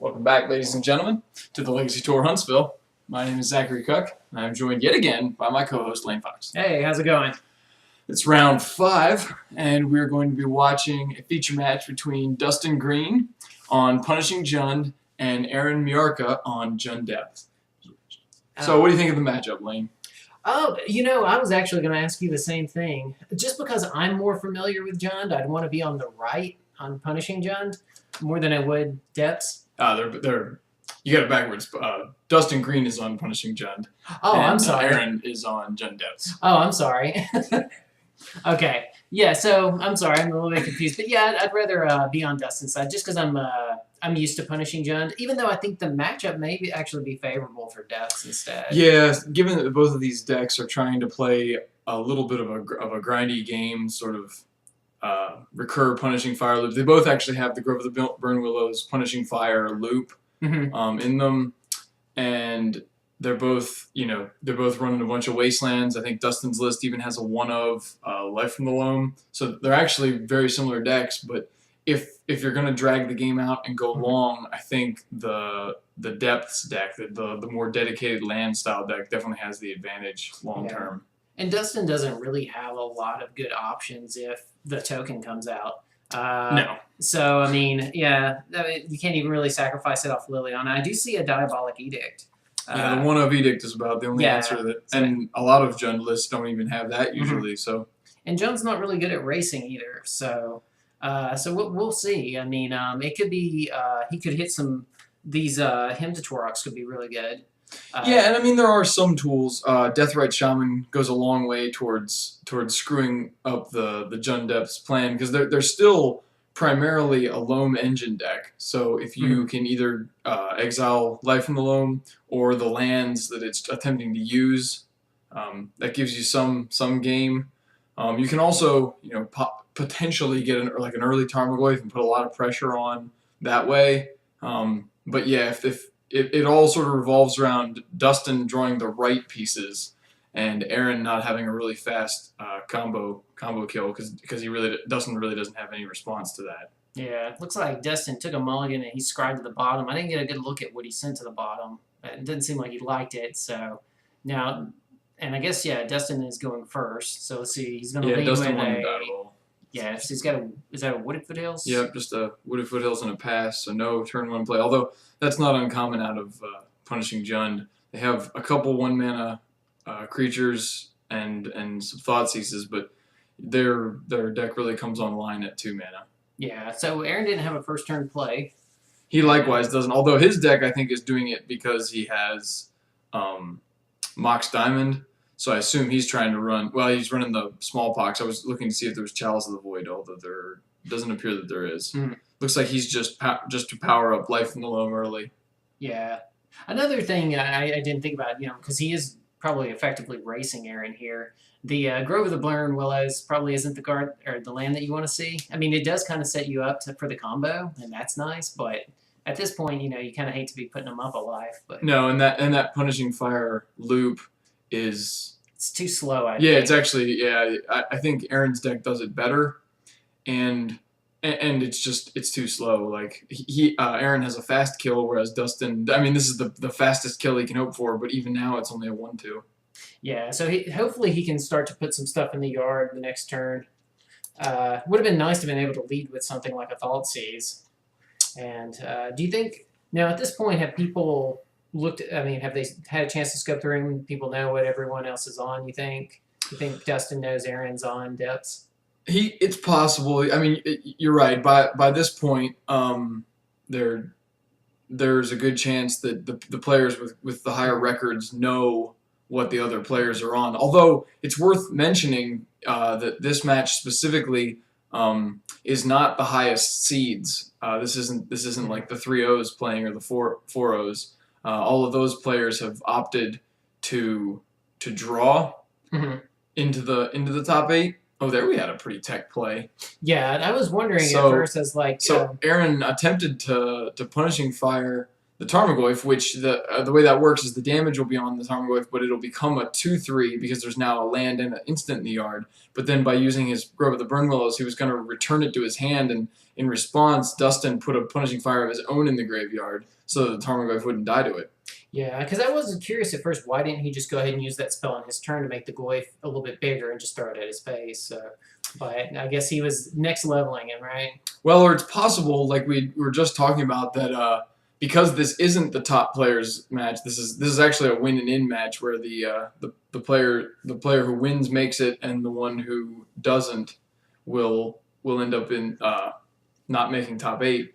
Welcome back, ladies and gentlemen, to the Legacy Tour Huntsville. My name is Zachary Cook, and I'm joined yet again by my co-host, Lane Fox. Hey, how's it going? It's round 5, and we're going to be watching a feature match between Dustin Green on Punishing Jund and Aaron Miarka on Jund Depth. So what do you think of the matchup, Lane? Oh, I was actually going to ask you the same thing. Just because I'm more familiar with Jund, I'd want to be on the right on Punishing Jund more than I would Depths. You got it backwards. Dustin Green is on Punishing Jund. Oh, and, I'm sorry. Aaron is on Jund Depths. Oh, I'm sorry. Okay. Yeah, so I'm sorry. I'm a little bit confused. But yeah, I'd rather be on Dustin's side just because I'm used to Punishing Jund, even though I think the matchup may actually be favorable for Depths instead. Yeah, given that both of these decks are trying to play a little bit of a grindy game, sort of recur Punishing Fire loop. They both actually have the Grove of the Burn Willows Punishing Fire loop in them, and they're both running a bunch of Wastelands. I think Dustin's list even has a one of Life from the Loam, so they're actually very similar decks. But if you're gonna drag the game out and go long, I think the Depths deck, the more dedicated land style deck, definitely has the advantage long term. And Dustin doesn't really have a lot of good options if the token comes out. No. So, you can't even really sacrifice it off Liliana. I do see a Diabolic Edict. Yeah, the one of Edict is about the only answer that, and a lot of Jund lists don't even have that usually. So, and Jund's not really good at racing either. So, we'll see. It could be he could hit some these Hymn to Torox could be really good. Yeah, and there are some tools. Deathrite Shaman goes a long way towards screwing up the Jund Depths plan because they're still primarily a Loam engine deck. So if you can either exile Life from the Loam or the lands that it's attempting to use, that gives you some game. You can also potentially get an early Tarmogoyf and put a lot of pressure on that way. But yeah, if it all sort of revolves around Dustin drawing the right pieces and Aaron not having a really fast combo kill because Dustin really doesn't have any response to that. Yeah, it looks like Dustin took a mulligan and he scribed to the bottom. I didn't get a good look at what he sent to the bottom. It didn't seem like he liked it. So now, and I guess Dustin is going first. So let's see, he's going to lead Dustin with won the battle. Yeah, so he's got is that a Wooded Foothills? Yep, just a Wooded Foothills and a pass, so no turn 1 play. Although that's not uncommon out of Punishing Jund. They have a couple 1-mana creatures and some Thoughtseizes, but their deck really comes online at 2 mana. Yeah, so Aaron didn't have a first turn play. He likewise doesn't, although his deck I think is doing it because he has Mox Diamond. So I assume he's trying to run. Well, he's running the Smallpox. I was looking to see if there was Chalice of the Void, although there doesn't appear that there is. Looks like he's just to power up Life from the Loam early. Yeah. Another thing I didn't think about, because he is probably effectively racing Aaron here. The Grove of the Burn Willows probably isn't the card or the land that you want to see. It does kind of set you up for the combo, and that's nice. But at this point, you kind of hate to be putting them up alive. But no, and that Punishing Fire loop it's too slow. I think. It's actually I think Aaron's deck does it better, and it's too slow. Like Aaron has a fast kill, whereas Dustin. This is the fastest kill he can hope for, but even now it's only a 1/2. Yeah, so hopefully he can start to put some stuff in the yard the next turn. Would have been nice to have been able to lead with something like a Thoughtseize. And do you think now at this point have people looked? Have they had a chance to scope through and people know what everyone else is on? You think Dustin knows Aaron's on Depths? It's possible. You're right. By this point, there's a good chance that the players with the higher records know what the other players are on. Although it's worth mentioning that this match specifically is not the highest seeds. This isn't like the 3-0s playing or the 4-0s. All of those players have opted to draw into the top 8. Oh, there we had a pretty tech play. Yeah, I was wondering at first as Aaron attempted to Punishing Fire Tarmogoyf, which the way that works is the damage will be on the Tarmogoyf, but it'll become a 2/3 because there's now a land and an instant in the yard. But then by using his Grove of the Burnwillows, he was going to return it to his hand, and in response, Dustin put a Punishing Fire of his own in the graveyard so that the Tarmogoyf wouldn't die to it. Yeah, because I was curious at first, why didn't he just go ahead and use that spell on his turn to make the Goyf a little bit bigger and just throw it at his face? So, but I guess he was next leveling him, right? Well, or it's possible, like we were just talking about, that because this isn't the top player's match, this is actually a win and in match where the player who wins makes it, and the one who doesn't will end up in not making top 8.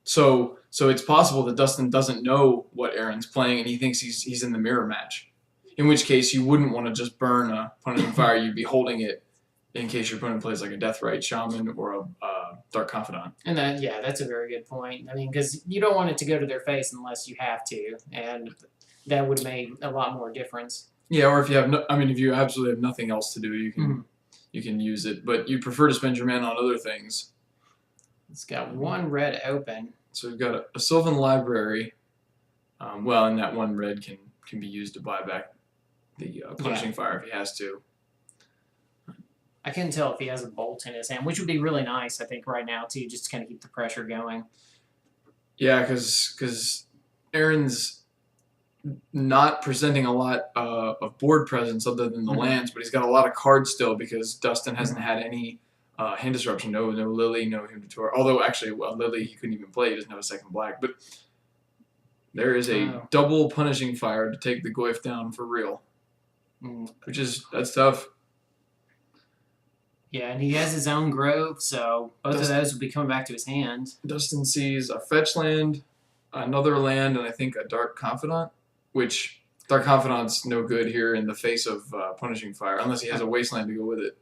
So it's possible that Dustin doesn't know what Aaron's playing, and he thinks he's in the mirror match. In which case, you wouldn't want to just burn a Punishing Fire. You'd be holding it in case your opponent plays like a Deathrite Shaman or a Dark Confidant. And that's a very good point. I mean, because you don't want it to go to their face unless you have to, and that would make a lot more difference. Yeah, or if you have if you absolutely have nothing else to do, you can use it, but you prefer to spend your mana on other things. It's got 1 red open. So we've got a Sylvan Library. And that 1 red can be used to buy back the Punishing Fire if he has to. I couldn't tell if he has a bolt in his hand, which would be really nice, I think, right now, too, just to kind of keep the pressure going. Yeah, because Aaron's not presenting a lot of board presence other than the lands, but he's got a lot of cards still because Dustin hasn't had any hand disruption. No Lily, no Himdator. Although, actually, Lily he couldn't even play. He doesn't have a 2nd black. But there is a double Punishing Fire to take the Goyf down for real. That's tough. Yeah, and he has his own Grove, so both of those will be coming back to his hand. Dustin sees a fetch land, another land, and I think a Dark Confidant, which Dark Confidant's no good here in the face of Punishing Fire, unless he has a Wasteland to go with it.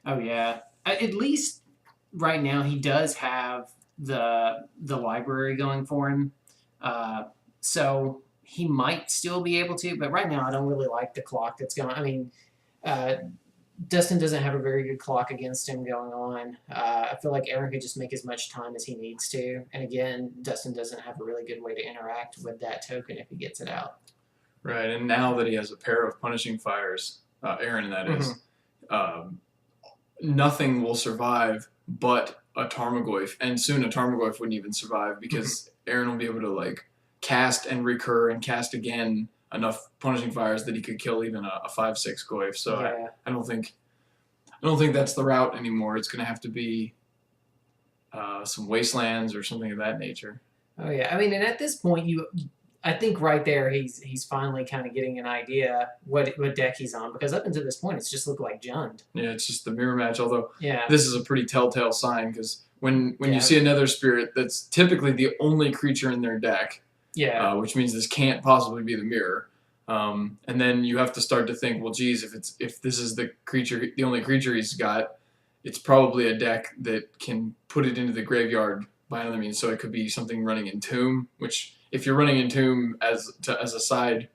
Oh, yeah. At least right now he does have the library going for him, so he might still be able to, but right now I don't really like the clock that's going on. I mean, Dustin doesn't have a very good clock against him going on. I feel like Aaron could just make as much time as he needs to. And again, Dustin doesn't have a really good way to interact with that token if he gets it out. Right, and now that he has a pair of Punishing Fires, Aaron that is, nothing will survive but a Tarmogoyf. And soon a Tarmogoyf wouldn't even survive because Aaron will be able to cast and recur and cast again enough Punishing Fires that he could kill even a 5/6 Goyf. So yeah. I don't think that's the route anymore. It's going to have to be some Wastelands or something of that nature. Oh yeah, I mean, and at this point, I think right there he's finally kind of getting an idea what deck he's on, because up until this point it's just looked like Jund. Yeah, it's just the mirror match. Although this is a pretty telltale sign, because when you see a Nether Spirit, that's typically the only creature in their deck. Yeah. Which means this can't possibly be the mirror. And then you have to start to think, well, geez, if this is the only creature he's got, it's probably a deck that can put it into the graveyard by another means. So it could be something running Entomb, which if you're running Entomb as a side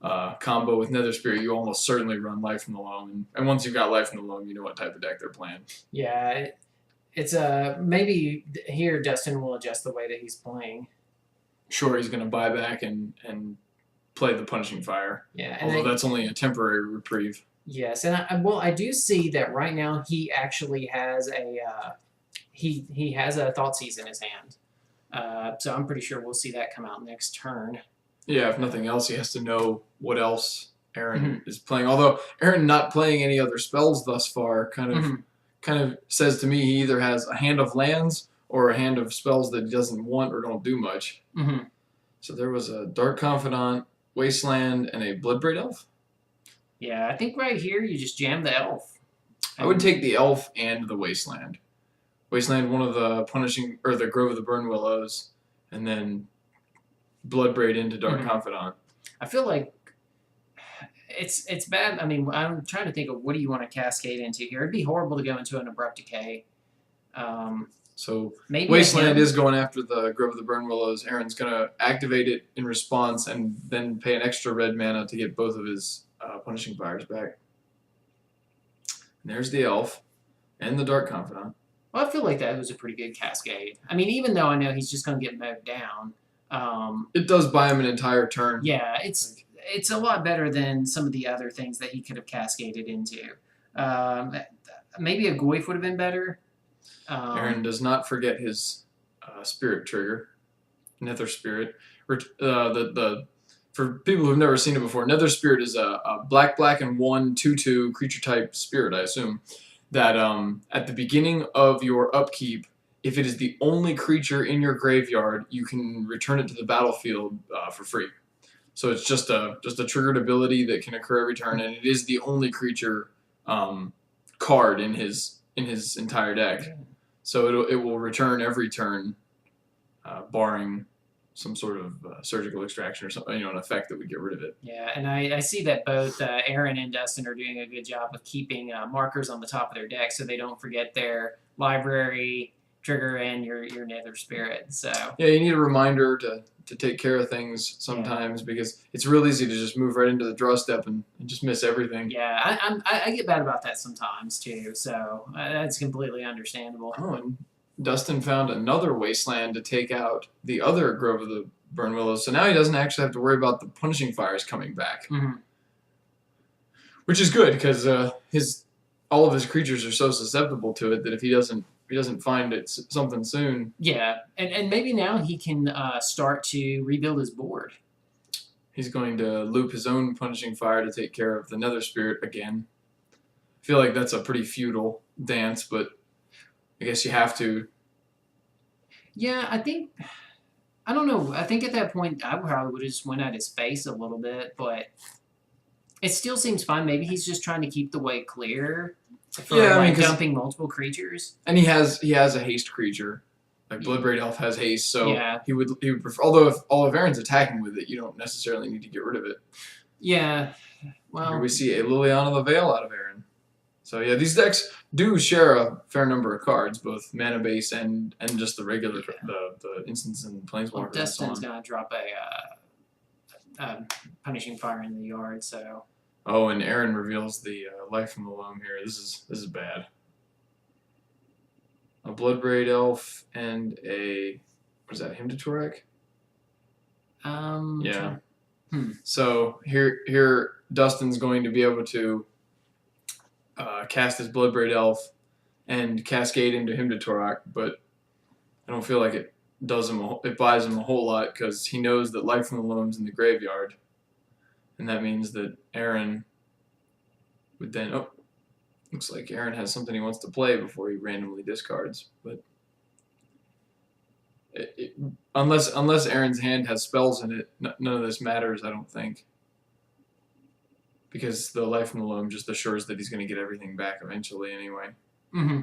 combo with Nether Spirit, you almost certainly run Life from the Loam. And once you've got Life from the Loam, you know what type of deck they're playing. Yeah, it's maybe here Dustin will adjust the way that he's playing. Sure, he's going to buy back and play the Punishing Fire. Yeah, although that's only a temporary reprieve. Yes, and I do see that right now he actually has he has a Thoughtseize in his hand. So I'm pretty sure we'll see that come out next turn. Yeah, if nothing else, he has to know what else Aaron is playing. Although Aaron not playing any other spells thus far kind of says to me he either has a hand of lands or a hand of spells that he doesn't want or don't do much. So there was a Dark Confidant, Wasteland, and a Bloodbraid Elf? Yeah, I think right here you just jam the Elf. I would take the Elf and the Wasteland. Wasteland, one of the the Grove of the Burnwillows, and then Bloodbraid into Dark Confidant. I feel like it's bad. I mean, I'm trying to think of what do you want to cascade into here. It'd be horrible to go into an Abrupt Decay. So maybe Wasteland is going after the Grove of the Burnwillows. Aaron's going to activate it in response and then pay an extra red mana to get both of his Punishing Fires back. And there's the Elf and the Dark Confidant. Well, I feel like that was a pretty good cascade. I mean, even though I know he's just going to get mowed down, It does buy him an entire turn. yeah, it's a lot better than some of the other things that he could have cascaded into. Um, Maybe a Goyf would have been better. Aaron does not forget his spirit trigger, Nether Spirit. The for people who've never seen it before, Nether Spirit is a black and 1/2/2 creature type spirit, I assume. That at the beginning of your upkeep, if it is the only creature in your graveyard, you can return it to the battlefield for free. So it's just a triggered ability that can occur every turn, and it is the only creature card in his entire deck. So it will return every turn, barring some sort of surgical extraction or something, an effect that would get rid of it. Yeah, and I see that both Aaron and Dustin are doing a good job of keeping markers on the top of their deck so they don't forget their library trigger and your Nether Spirit. So yeah, you need a reminder to take care of things sometimes because it's real easy to just move right into the draw step and just miss everything. Yeah, I get bad about that sometimes too. So that's completely understandable. Oh, and Dustin found another wasteland to take out the other Grove of the Burn Willows, so now he doesn't actually have to worry about the punishing fires coming back, which is good because all of his creatures are so susceptible to it that if he doesn't find it something soon. Yeah, and maybe now he can start to rebuild his board. He's going to loop his own punishing fire to take care of the Nether Spirit again. I feel like that's a pretty futile dance, but I guess you have to. Yeah, I don't know. I think at that point I probably would have just went at his face a little bit, but it still seems fine. Maybe he's just trying to keep the way clear for dumping multiple creatures. And he has a haste creature. Like Bloodbraid Elf has haste, so yeah. he would prefer. Although if all of Aaron's attacking with it, you don't necessarily need to get rid of it. Yeah. Well, here we see a Liliana the Veil out of Aaron. So yeah, these decks do share a fair number of cards, both mana base and just the regular the instants and planeswalkers. Well, Dustin's gonna drop a punishing fire in the yard, so. Oh, and Aaron reveals the Life from the Loam here. This is bad. A Bloodbraid Elf and a what is that? Hymn to Turek? Yeah. So here Dustin's going to be able to cast his Bloodbraid Elf and cascade into Hymn to Turek, but I don't feel like it does him. It buys him a whole lot because he knows that Life from the Loam's in the graveyard, and that means that Aaron would then. Oh, looks like Aaron has something he wants to play before he randomly discards, but. Unless Aaron's hand has spells in it, none of this matters, I don't think. Because the Life from the Loam just assures that he's going to get everything back eventually anyway. Mm-hmm.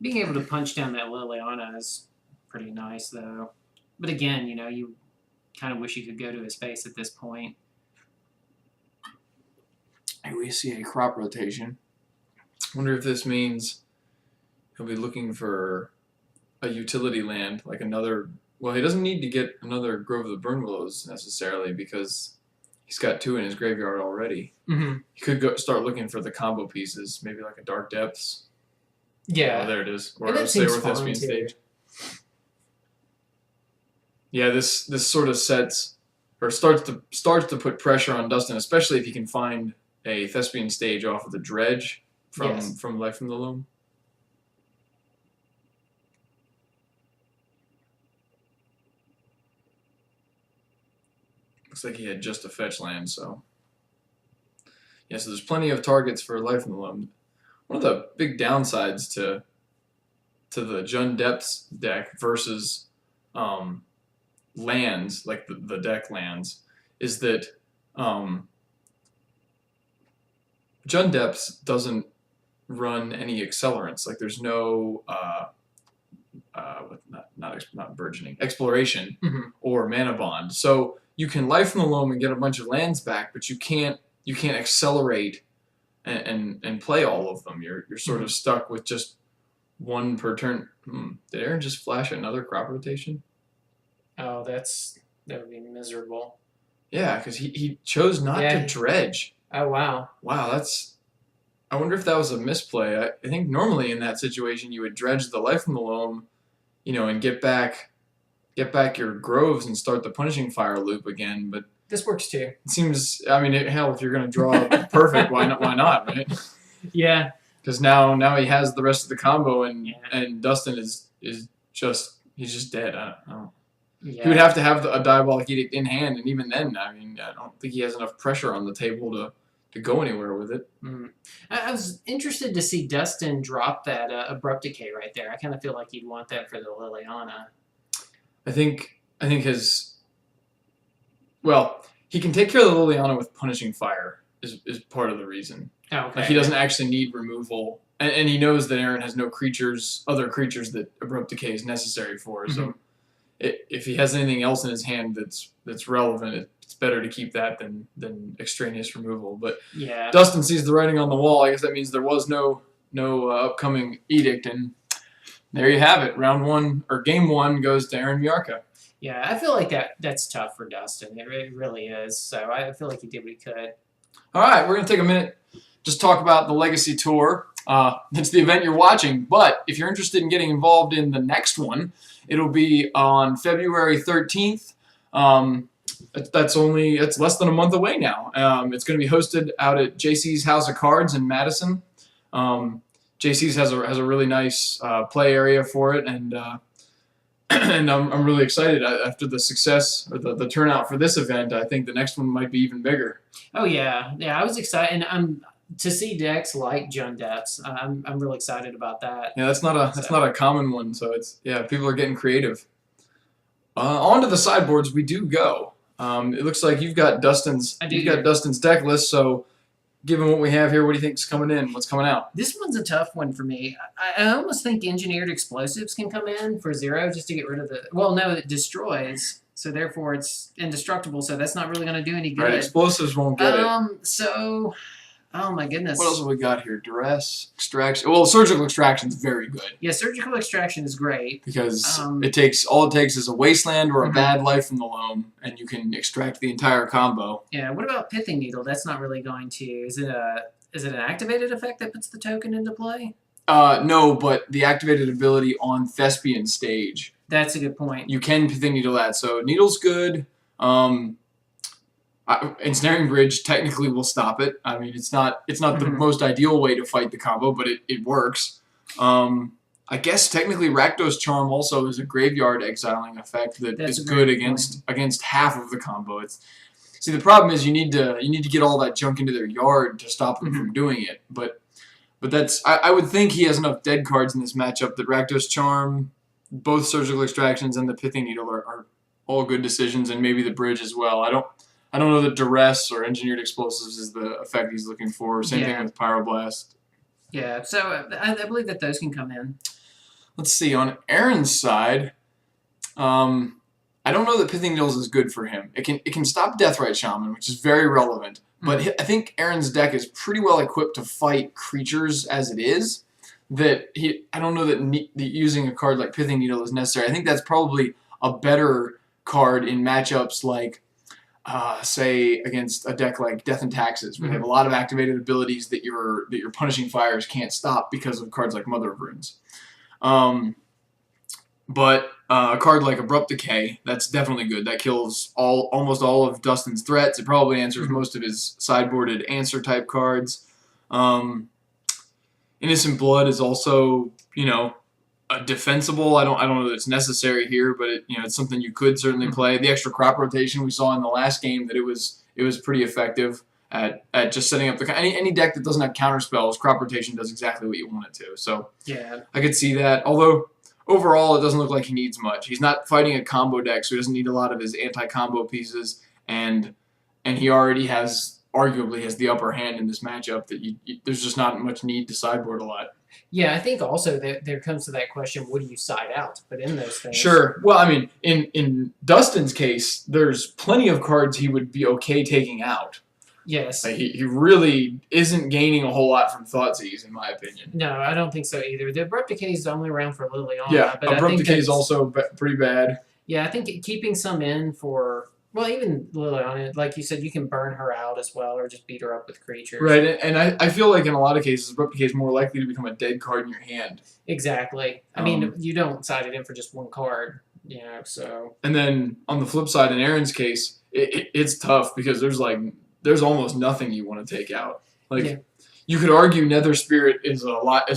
Being able to punch down that Liliana is pretty nice, though. But again, you kind of wish you could go to his face at this point. Here we see a crop rotation. Wonder if this means he'll be looking for a utility land, like another. Well, he doesn't need to get another Grove of the Burn Willows necessarily because he's got 2 in his graveyard already. Mm-hmm. He could start looking for the combo pieces, maybe like a Dark Depths. Yeah, oh, there it is. Or that seems fun Thespian too. Stage. Yeah, this sort of sets or starts to put pressure on Dustin, especially if he can find a Thespian Stage off of the Dredge. From Life from the Loam. Looks like he had just a fetch land, so. Yeah, so there's plenty of targets for Life from the Loam. One of the big downsides to the Jund Depths deck versus lands, like the deck lands, is that Jund Depths doesn't run any accelerants. Like there's no not burgeoning exploration or mana bond. So you can Life from the Loam and get a bunch of lands back, but you can't accelerate and play all of them. You're sort of stuck with just one per turn. Did Aaron just flash another crop rotation? Oh, that would be miserable. Yeah, because he chose not to dredge. Oh wow. Wow, that's. I wonder if that was a misplay. I think normally in that situation you would dredge the life from the loam, and get back your groves and start the punishing fire loop again. But This works too. it seems. I mean, hell, if you're going to draw perfect, why not? Why not, right? Yeah. Because now he has the rest of the combo, Yeah. and Dustin is just he's just dead. I don't. Yeah. He would have to have a diabolic edict in hand, and even then, I mean, I don't think he has enough pressure on the table to go anywhere with it. I was interested to see Dustin drop that abrupt decay right there. I kind of feel like he'd want that for the Liliana. I think his he can take care of the Liliana with punishing fire is part of the reason. Oh, okay. Like he doesn't actually need removal, and he knows that Aaron has no other creatures that abrupt decay is necessary for. So if he has anything else in his hand that's relevant, it's better to keep that than extraneous removal. But yeah, Dustin sees the writing on the wall. I guess that means there was no upcoming edict, and there you have it. Game one goes to Aaron Miarka. Yeah, I feel like that's tough for Dustin. It really is. So I feel like he did what he could. All right, we're going to take a minute, just talk about the Legacy Tour. It's the event you're watching, but if you're interested in getting involved in the next one, it'll be on February 13th. It's less than a month away now. It's going to be hosted out at JC's House of Cards in Madison. JC's has a really nice play area for it, and and I'm really excited. After the success or the turnout for this event, I think the next one might be even bigger. Oh yeah, I was excited, and to see decks like Jund Depths. I'm really excited about that. Yeah, that's not a common one. So people are getting creative. On to the sideboards we do go. It looks like you've got Dustin's deck list. So given what we have here, what do you think's coming in? What's coming out? This one's a tough one for me. I almost think engineered explosives can come in for 0 just to get rid of the. Well, no, it destroys, so therefore it's indestructible. So that's not really going to do any good. Right, explosives won't get it. So, oh my goodness. What else have we got here? Duress, extraction. Well, surgical extraction is very good. Yeah, surgical extraction is great because it takes is a wasteland or a bad life from the loam, and you can extract the entire combo. Yeah. What about pithing needle? That's not really going to. Is it an activated effect that puts the token into play? No, but the activated ability on Thespian stage. That's a good point. You can pithing needle that, so needle's good. Ensnaring Bridge technically will stop it. I mean, it's not the most ideal way to fight the combo, but it works. I guess technically Rakdos Charm also is a graveyard exiling effect that is good against half of the combo. See, the problem is you need to get all that junk into their yard to stop them from doing it. But I would think he has enough dead cards in this matchup that Rakdos Charm, both surgical extractions, and the pithing needle are all good decisions, and maybe the bridge as well. I don't know that duress or engineered explosives is the effect he's looking for. Same thing with pyroblast. Yeah, so I believe that those can come in. Let's see. On Aaron's side, I don't know that pithing needles is good for him. It can stop Deathrite Shaman, which is very relevant. But I think Aaron's deck is pretty well equipped to fight creatures as it is. I don't know that using a card like pithing needle is necessary. I think that's probably a better card in matchups like, say, against a deck like Death and Taxes, where they have a lot of activated abilities that your punishing fires can't stop because of cards like Mother of Runes. But a card like Abrupt Decay, that's definitely good. That kills almost all of Dustin's threats. It probably answers most of his sideboarded answer type cards. Innocent Blood is also, defensible. I don't know that it's necessary here, but it's something you could certainly play. The extra crop rotation we saw in the last game, that it was pretty effective at just setting up any deck that doesn't have counter spells. Crop rotation does exactly what you want it to. So yeah, I could see that. Although overall, it doesn't look like he needs much. He's not fighting a combo deck, so he doesn't need a lot of his anti-combo pieces, and he already arguably has the upper hand in this matchup. That there's just not much need to sideboard a lot. Yeah, I think also that there comes to that question: what do you side out to put in those things? Sure. Well, I mean, in Dustin's case, there's plenty of cards he would be okay taking out. Yes. Like he really isn't gaining a whole lot from Thoughtseize, in my opinion. No, I don't think so either. The Abrupt Decay is only around for Liliana. Yeah, but Abrupt Decay is also pretty bad. Yeah, I think keeping some in for Well, even Liliana, like you said, you can burn her out as well, or just beat her up with creatures. Right, and I feel like in a lot of cases, Replica is more likely to become a dead card in your hand. Exactly. I mean, you don't side it in for just one card, so. And then on the flip side, in Aaron's case, it's tough because there's almost nothing you want to take out. Like Yeah. you could argue Nether Spirit is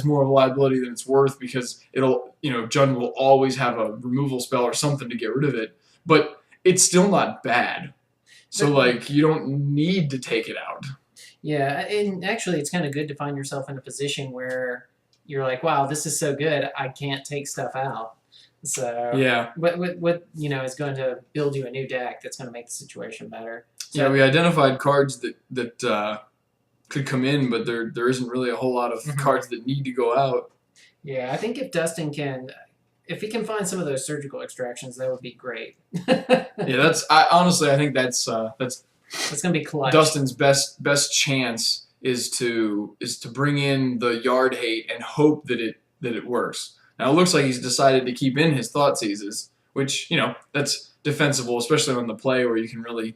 more of a liability than it's worth because Jund will always have a removal spell or something to get rid of it, but it's still not bad. So like you don't need to take it out. Yeah, and actually, it's kind of good to find yourself in a position where you're like, "Wow, this is so good. I can't take stuff out." So Yeah. what is going to build you a new deck that's going to make the situation better. So, Yeah, we identified cards that could come in, but there isn't really a whole lot of cards that need to go out. Yeah, I think if Dustin if he can find some of those surgical extractions, that would be great. Yeah, I think that's It's gonna be clutch. Dustin's best chance is to bring in the yard hate and hope that it works. Now it looks like he's decided to keep in his thought seizes, which that's defensible, especially on the play where you can really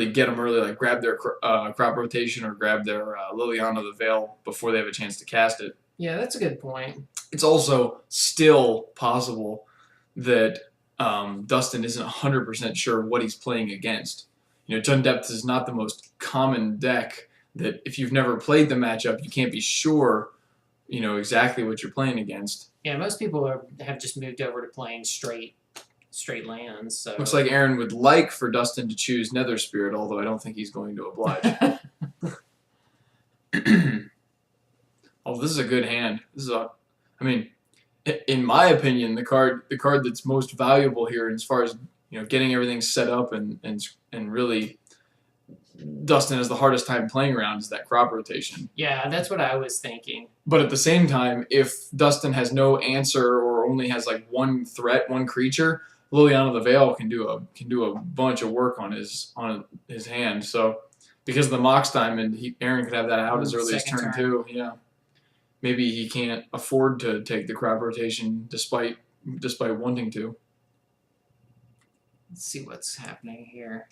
get them early, like grab their crop rotation or grab their Liliana the Veil before they have a chance to cast it. Yeah, that's a good point. It's also still possible that Dustin isn't 100% sure what he's playing against. Jund Depth is not the most common deck that if you've never played the matchup, you can't be sure, exactly what you're playing against. Yeah, most people have just moved over to playing straight lands. So Looks like Aaron would like for Dustin to choose Nether Spirit, although I don't think he's going to oblige. Oh, this is a good hand. In my opinion, the card that's most valuable here, as far as getting everything set up and really Dustin has the hardest time playing around is that crop rotation. Yeah, that's what I was thinking. But at the same time, if Dustin has no answer or only has like one threat, one creature, Liliana the Veil can do a bunch of work on his hand. So because of the Mox Diamond, Aaron could have that out as early as turn 2. Yeah. Maybe he can't afford to take the crop rotation despite wanting to. Let's see what's happening here.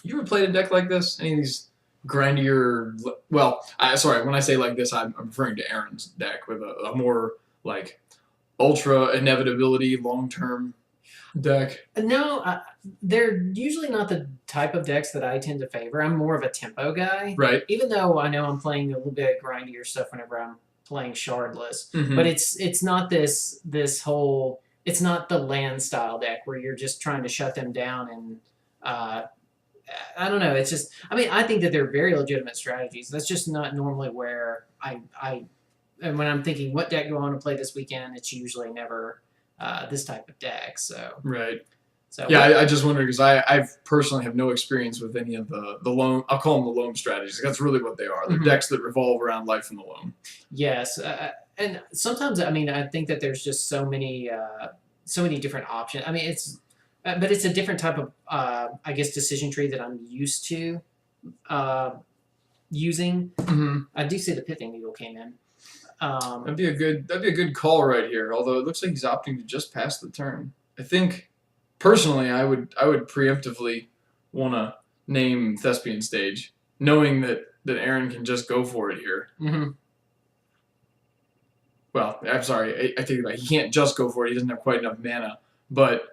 You ever played a deck like this? Any of these grindier? Well, sorry. When I say like this, I'm referring to Aaron's deck with a more like ultra inevitability long term deck. No, they're usually not the type of decks that I tend to favor. I'm more of a tempo guy. Right. Even though I know I'm playing a little bit grindier stuff whenever I'm playing shardless, Mm-hmm. but it's not this whole. It's not the land style deck where you're just trying to shut them down and. I don't know. It's just. I mean, I think that they're very legitimate strategies. That's just not normally where I. And when I'm thinking what deck do I want to play this weekend, it's usually never this type of deck. So. Right. So. Yeah, I just wonder because I personally have no experience with any of the loam. I'll call them the loam strategies. That's really what they are. They're decks that revolve around life in the loam. Yes, and sometimes I think that there's just so many different options. I mean, but it's a different type of I guess decision tree that I'm used to using. Mm-hmm. I do see the pithing needle came in. That'd be a good call right here. Although it looks like he's opting to just pass the turn. I think personally, I would preemptively want to name Thespian Stage, knowing that Aaron can just go for it here. Mm-hmm. Well, I'm sorry, I take it back. He can't just go for it. He doesn't have quite enough mana, but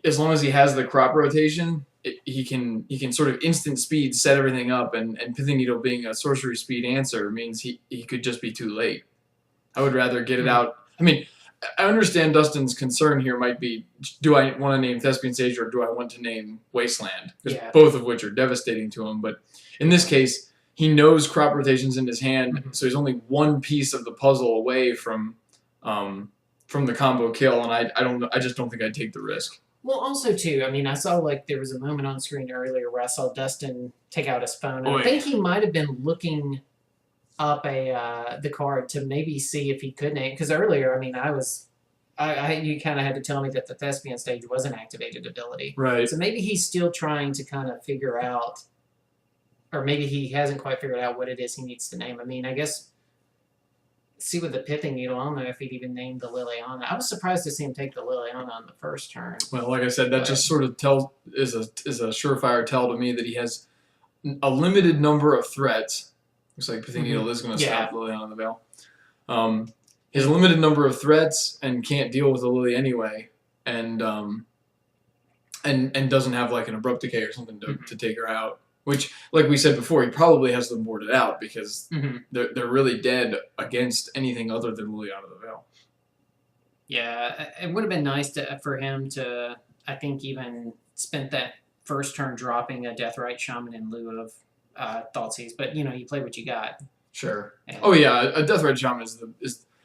as long as he has the crop rotation, he can sort of instant speed set everything up, and Pithing Needle being a sorcery speed answer means he could just be too late. I would rather get it out. I mean, I understand Dustin's concern here might be, do I want to name Thespian Sage or do I want to name Wasteland? Yeah. Both of which are devastating to him. But in this case, he knows crop rotation's in his hand, so he's only one piece of the puzzle away from the combo kill, and I just don't think I'd take the risk. Well, also too, I mean, I saw like there was a moment on screen earlier where I saw Dustin take out his phone, and I think he might have been looking up the card to maybe see if he could name, because earlier, I mean, you kind of had to tell me that the Thespian Stage was an activated ability, right? So maybe he's still trying to kind of figure out, or maybe he hasn't quite figured out what it is he needs to name. I mean, I guess see with the pithing needle. I don't know if he'd even named the Liliana. I was surprised to see him take the Liliana on the first turn. Well, like I said, that But- just sort of is a surefire tell to me that he has a limited number of threats. Looks like Pithing Needle is going to Yeah. stop Lily on the Veil. He has a limited number of threats and can't deal with the Lily anyway, and doesn't have like an abrupt decay or something to take her out. Which, like we said before, he probably has them boarded out because they're really dead against anything other than Lily out of the Veil. Yeah, it would have been nice for him to, I think, even spent that first turn dropping a Deathrite Shaman in lieu of Thoughtseize. But, you play what you got. Sure. And Oh yeah, a Deathrite Shaman is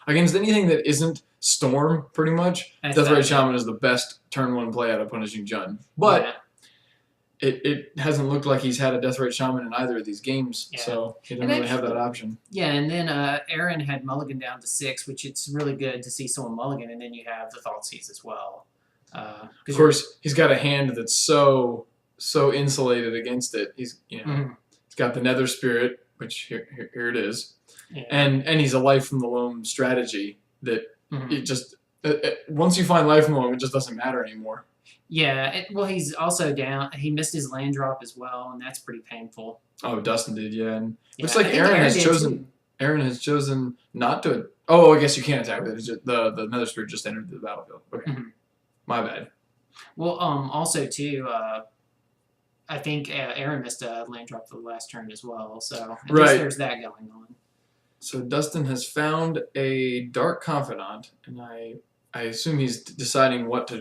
against anything that isn't Storm, pretty much. Deathrite Shaman is the best turn 1 play out of Punishing Jund. But yeah. it hasn't looked like he's had a Deathrite Shaman in either of these games, Yeah. so he didn't And really have actually- that option. Yeah, and then Aaron had Mulligan down to 6, which it's really good to see someone Mulligan, and then you have the Thoughtseize as well. Of course, he's got a hand that's so insulated against it. He's he's got the Nether Spirit, which here it is, Yeah. and he's a Life from the Loam strategy that Mhm. it just once you find Life from the Loam, it just doesn't matter anymore. Yeah, well, he's also down. He missed his land drop as well, and that's pretty painful. Oh, Dustin did, yeah. And looks Yeah, like I think Aaron has did chosen. too. Aaron has chosen not to. Oh, I guess you can't attack with it. It's just, the Nether Spirit just entered the battlefield. Okay, my bad. Well, also too, I think Aaron missed a land drop for the last turn as well, so at least Right. there's that going on. So Dustin has found a Dark Confidant, and I assume he's deciding what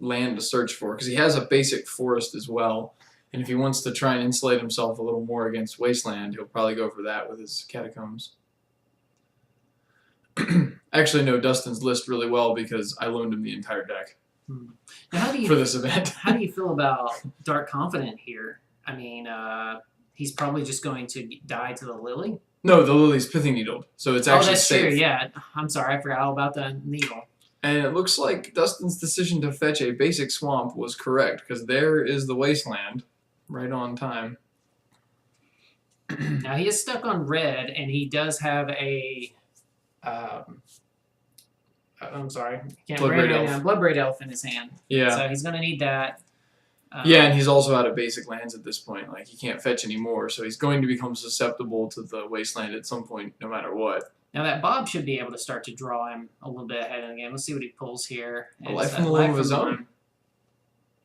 land to search for because he has a basic forest as well. And if he wants to try and insulate himself a little more against Wasteland, he'll probably go for that with his Catacombs. I actually know Dustin's list really well because I loaned him the entire deck Now, how do for you this event. how do you feel about Dark Confidant here? I mean, he's probably just going to die to the Lily. No, the Lily's Pithing Needled, so it's actually that's safe. true. Yeah, I'm sorry, I forgot all about the needle. And it looks like Dustin's decision to fetch a basic swamp was correct because there is the Wasteland, right on time. Now he is stuck on red, and he does have a. I'm sorry, I can't Bloodbraid remember right Elf. now. Bloodbraid Elf in his hand. Yeah. So he's going to need that. Yeah, and he's also out of basic lands at this point. Like, he can't fetch anymore, so he's going to become susceptible to the Wasteland at some point, no matter what. Now that Bob should be able to start to draw him a little bit ahead of the game. Let's see what he pulls here. A Life from the Loam of his own.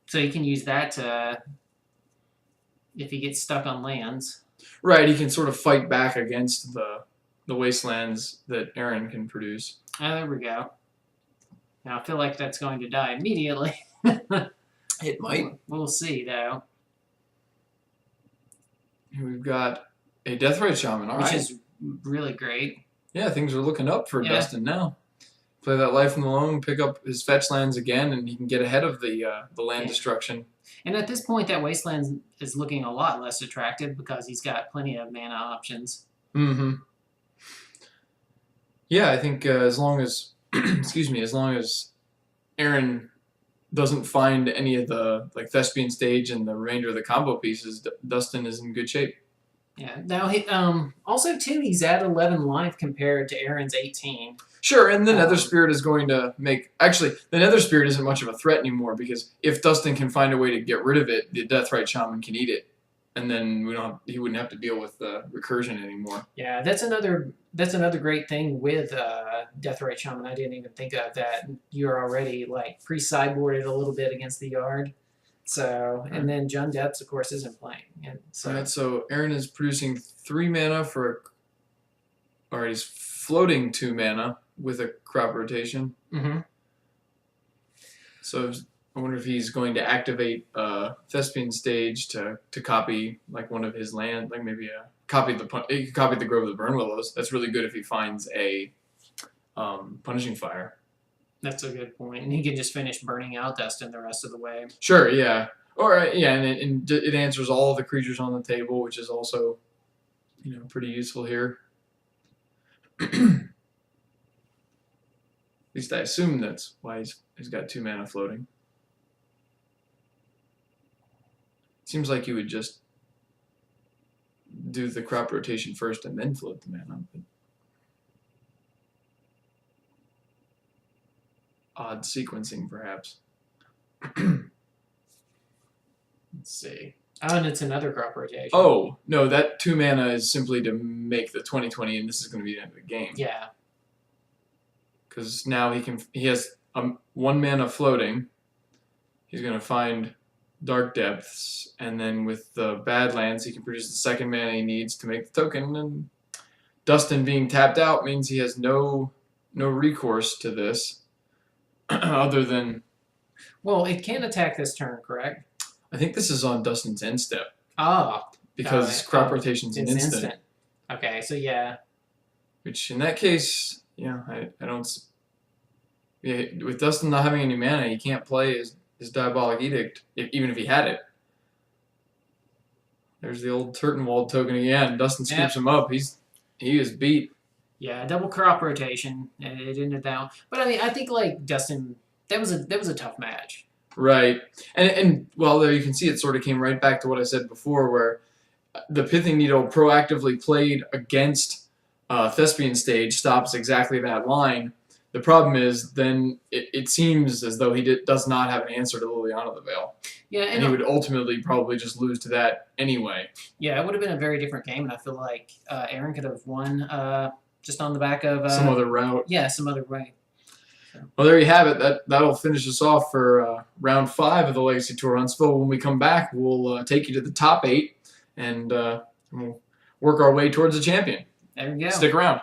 So he can use that to, if he gets stuck on lands. Right, he can sort of fight back against the Wastelands that Aaron can produce. Oh, there we go. Now I feel like that's going to die immediately. It might. We'll see, though. Here we've got a Deathrite Shaman, all Which right. is really great. Yeah, things are looking up for Yeah. Dustin now. Play that Life from the Loam, pick up his fetch lands again, and he can get ahead of the land Yeah. destruction. And at this point, that Wasteland is looking a lot less attractive because he's got plenty of mana options. Mm-hmm. Yeah, I think as long as as long as Aaron doesn't find any of the Thespian Stage and the remainder of the combo pieces, Dustin is in good shape. Yeah. Now he also too he's at 11 life compared to Aaron's 18. Sure, and the Nether Spirit is going to make... Actually, the Nether Spirit isn't much of a threat anymore because if Dustin can find a way to get rid of it, the Deathrite Shaman can eat it. And then he wouldn't have to deal with the recursion anymore. Yeah, that's another great thing with Deathrite Shaman. I didn't even think of that. You're already pre-sideboarded a little bit against the yard. So, and then Jund Depths, of course, isn't playing. And so, Alright, so Aaron is producing 3 mana for... Or he's floating 2 mana with a crop rotation. mm-hmm. So I wonder if he's going to activate Thespian Stage to copy one of his land, maybe copy the Grove of the Burn Willows. That's really good if he finds a Punishing Fire. That's a good point. And he can just finish burning out Dustin the rest of the way. Sure, yeah. Or yeah, and it answers all of the creatures on the table, which is also pretty useful here. At least I assume that's why he's got 2 mana floating. Seems like you would just do the crop rotation first and then float the mana. But odd sequencing, perhaps. Let's see. Oh, and it's another crop rotation. Oh, no, that 2 mana is simply to make the 20/20, and this is going to be the end of the game. Yeah. Because now he has 1 mana floating. He's going to find Dark Depths, and then with the Badlands, he can produce the 2nd mana he needs to make the token. And Dustin being tapped out means he has no recourse to this, other than. Well, it can attack this turn, correct? I think this is on Dustin's end step. Ah. Because crop rotation's an instant. Okay, so yeah. Which in that case, yeah, I don't. Yeah, with Dustin not having any mana, he can't play his Diabolic Edict, even if he had it. There's the old Turtenwald token again. Dustin scoops him up. He is beat. Yeah, double crop rotation. It ended down. But I mean, I think like Dustin, that was a tough match. Right, and well, there you can see it sort of came right back to what I said before, where the Pithing Needle proactively played against Thespian Stage stops exactly that line. The problem is then it seems as though he does not have an answer to Liliana the Veil. Yeah, and he would ultimately probably just lose to that anyway. Yeah, it would have been a very different game, and I feel like Aaron could have won just on the back of some other route. Yeah, some other way. So. Well, there you have it. That'll finish us off for round 5 of the Legacy Tour Huntsville. When we come back, we'll take you to the top 8 and we'll work our way towards the champion. There we go. Stick around.